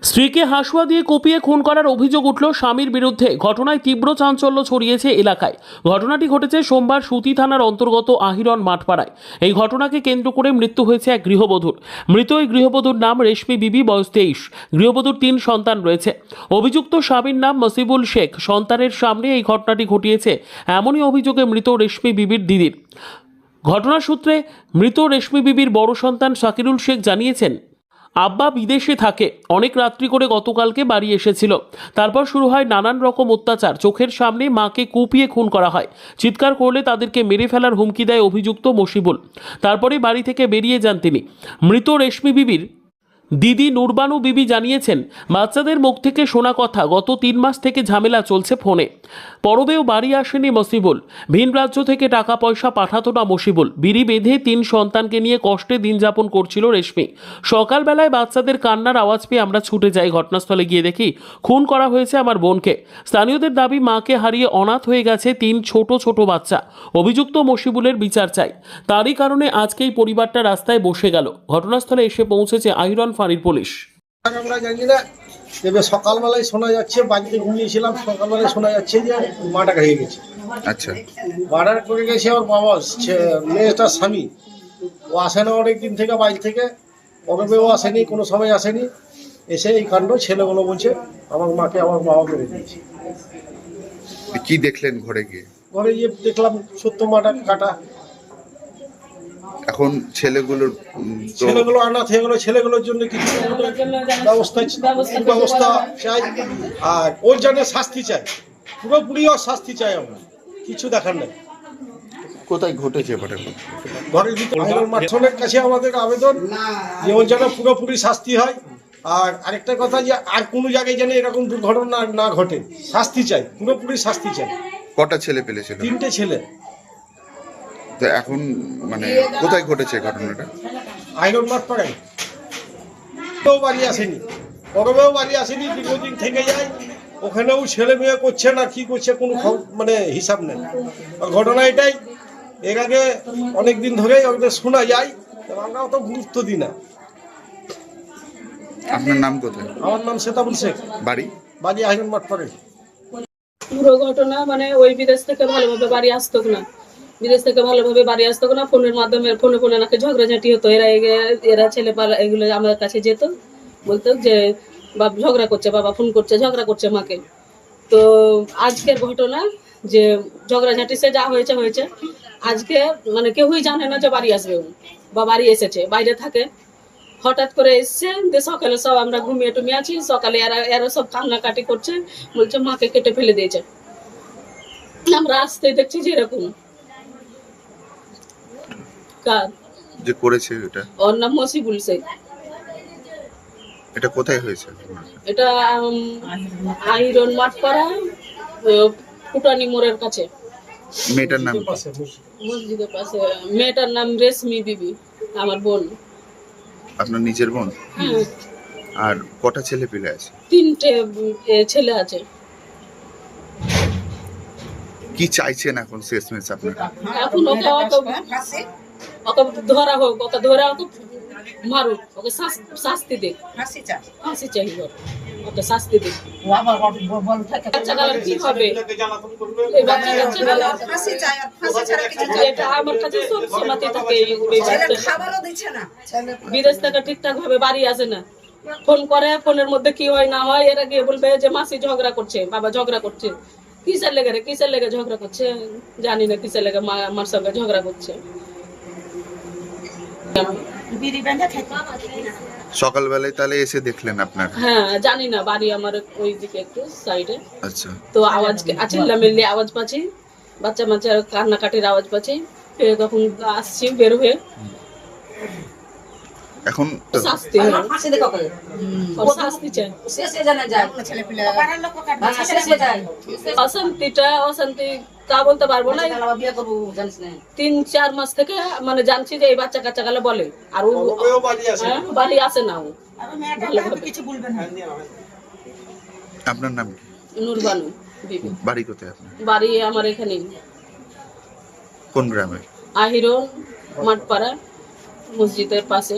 স্ত্রীকে হাসুয়া দিয়ে কুপিয়ে খুন করার অভিযোগ উঠল স্বামীর বিরুদ্ধে। ঘটনায় তীব্র চাঞ্চল্য ছড়িয়েছে এলাকায়। ঘটনাটি ঘটেছে সোমবার সুতি থানার অন্তর্গত আহিরন মাঠপাড়ায়। এই ঘটনাকে কেন্দ্র করে মৃত্যু হয়েছে এক গৃহবধূর। মৃত এই গৃহবধূর নাম রেশমি বিবি, বয়স 23। গৃহবধূর 3 সন্তান রয়েছে। অভিযুক্ত স্বামীর নাম মসিবুল শেখ। সন্তানের সামনে এই ঘটনাটি ঘটিয়েছে এমনই অভিযোগে মৃত রেশমি বিবির দিদির। ঘটনার সূত্রে মৃত রেশমি বিবির বড় সন্তান শাকিরুল শেখ জানিয়েছেন, আব্বা বিদেশে থাকে, অনেক রাত্রি করে গতকালকে বাড়ি এসেছিল। তারপর শুরু হয় নানান রকম অত্যাচার। চোখের সামনে মাকে কুপিয়ে খুন করা হয়। চিৎকার করলে তাদেরকে মেরে ফেলার হুমকি দেয় অভিযুক্ত মসিবুল। তারপরে বাড়ি থেকে বেরিয়ে যান তিনি। মৃত রেশমি বিবির দিদি নুরবানু বিবি জানিয়েছেন, বাচ্চাদের মুখ থেকে শোনা কথা, গত 3 মাস থেকে ঝামেলা চলছে ফোনে। পরবেও বাড়ি আসেনি মসিবুল। ভিন রাজ্য থেকে টাকা পয়সা পাঠাতো না মসিবুল। বিড়ি বেঁধে 3 সন্তানকে নিয়ে কষ্টে দিন যাপন করছিল রেশমি। সকালবেলায় বাচ্চাদের কান্নার আওয়াজ পেয়ে আমরা ছুটে যাই। ঘটনাস্থলে গিয়ে দেখি খুন করা হয়েছে আমার বোনকে। স্থানীয়দের দাবি, মাকে হারিয়ে অনাথ হয়ে গেছে 3 ছোট ছোট বাচ্চা। অভিযুক্ত মসিবুলের বিচার চাই। তারই কারণে আজকেই পরিবারটা রাস্তায় বসে গেল। ঘটনাস্থলে এসে পৌঁছেছে আহিরন ফাঁড়ির পুলিশ। আমরা জানি না, এবার সকালবেলায় শোনা যাচ্ছে, বাড়িতে ঘুমিয়েছিলাম, সকালবেলায় শোনা যাচ্ছে যে মার্ডার হয়ে গেছে। আচ্ছা, মার্ডার করে গেছে ওর বাবা, মেয়েটার স্বামী। ও আসে না অনেক দিন থেকে, বাড়ি থেকে পরবেও আসেনি, কোনো সময় আসেনি। এসে এই কাণ্ড ছেলেগুলো বলছে আমার মাকে আমার বাবা মেরে দিয়েছে। কি দেখলেন ঘরে গিয়ে? ঘরে গিয়ে দেখলাম সত্য মার্ডার কাটা। এখন ছেলেগুলোর ছেলেগুলো অনাথ হয়ে গেলো, ছেলেগুলোর জন্য কিছু ব্যবস্থা চাই, আর ওর জন্য শাস্তি চাই, পুরোপুরি ওর শাস্তি চাই। আমরা কিছু দেখার নেই। কোথায় ঘটেছে ঘটনা? ঘরের ভিতরে মাঠনের কাছে আমাদের আবেদন যে ওর যেন পুরোপুরি শাস্তি হয়। আর আরেকটা কথা, যে আর কোনো জায়গায় যেন এরকম দুর্ঘটনা না ঘটে, শাস্তি চাই, পুরোপুরি শাস্তি চাই। কটা ছেলে পেলেছিল? 3টে ছেলে। তো এখন মানে কোথায় ঘটেছে ঘটনাটা? আহিরন মাঠপাড়ায়। কেউ বাড়ি আসেনি, পরবেও বাড়ি আসেনি, দীর্ঘদিন থেকে যায়। ওখানেও ছেলে মেয়ে করছে না, কি করছে কোনো মানে হিসাব নেই। ঘটনা এটাই, এর আগে অনেক দিন ধরেই ওদের শোনা যায়, আমরা অত গুরুত্ব দিই না। আপনার নাম কোথায়? আমার নাম সেতাবুল শেখ, বাড়ি আহিরন মাঠপাড়ায়। পুরো ঘটনা মানে ওই বিদেশ থেকে ভালোভাবে বাড়ি আসতো না, বিদেশ থেকে ভালোভাবে বাড়ি আসতো না। ফোনের মাধ্যমে ফোনে নাকি ঝগড়াঝাটি হতো। এরা ছেলে এগুলো আমার কাছে যেত, বলতো যে বাবা ঝগড়া করছে, বাবা ফোন করছে, ঝগড়া করছে মাকে। তো আজকের ঘটনা যে ঝগড়াঝাটি সে যা হয়েছে হয়েছে। আজকে মানে কেউই জানে না যে বাড়ি আসবে বা বাড়ি এসেছে, বাইরে থাকে। হঠাৎ করে এসছে, সকালে সব আমরা ঘুমিয়ে টুমিয়ে আছি, সকালে এরা সব কান্নাকাটি করছে, বলছে মাকে কেটে ফেলে দিয়েছে। আমরা আসতে দেখছি যে এরকম। কার যে করেছে এটা? ওর নাম মসিবুল শেখ। এটা কোথায় হয়েছে? এটা আহিরন মাঠপাড়া, ফুটানি মোড়ের কাছে, মেয়েটার নাম? মসজিদের পাশে। মেয়েটার নাম রেশমি বিবি, আমার বোন। আপনার নিজের বোন? হ্যাঁ। আর কটা ছেলে পেলে আছে? 3টে ছেলে আছে। কি চাইছেন এখন শেষমেশ আপনারা? এখন ওকে ধরা হোক, ওকে ধরা, ওকে মারুক, ওকে শাস্তি দিক, ফাঁসি চাই, ওকে শাস্তি দিক। বাচ্চাগুলোর কি হবে? এই বাচ্চাগুলো এটা আমার কাছে সব সময়তে থাকে। বিদেশ থেকে ঠিকঠাক ভাবে বাড়ি আসে না, ফোন করে, ফোনের মধ্যে কি হয় না হয়, এরা গিয়ে বলবে যে মাসি ঝগড়া করছে, বাবা ঝগড়া করছে। কিসের লেগে ঝগড়া করছে জানি না, কিসের লেগে আমার সঙ্গে ঝগড়া করছে। সকালবেলায় তাহলে এসে দেখলেন আপনার? হ্যাঁ, জানি না, বাড়ি আমার ওই দিকে একটু সাইডে। আচ্ছা, তো আওয়াজ চিল্লামিল্লি আওয়াজ পাচ্ছি, বাচ্চা কান্নাকাটির আওয়াজ পাচ্ছি। তখন আসছি বের হয়ে। এখন শাস্তি অশান্তি তা বলতে পারবো না। 3-4 মাস থেকে মানে জানছি যে এই বাচ্চা কাচ্চা গেলে বলে, আর ও বাড়ি আসে না। ও আপনার নাম কি? নুরবানু বিবি। বাড়ি কোথায় আপনার? বাড়ি আমার এখানে। কোন গ্রামে? আহিরন মাঠপাড়া, মসজিদের পাশে।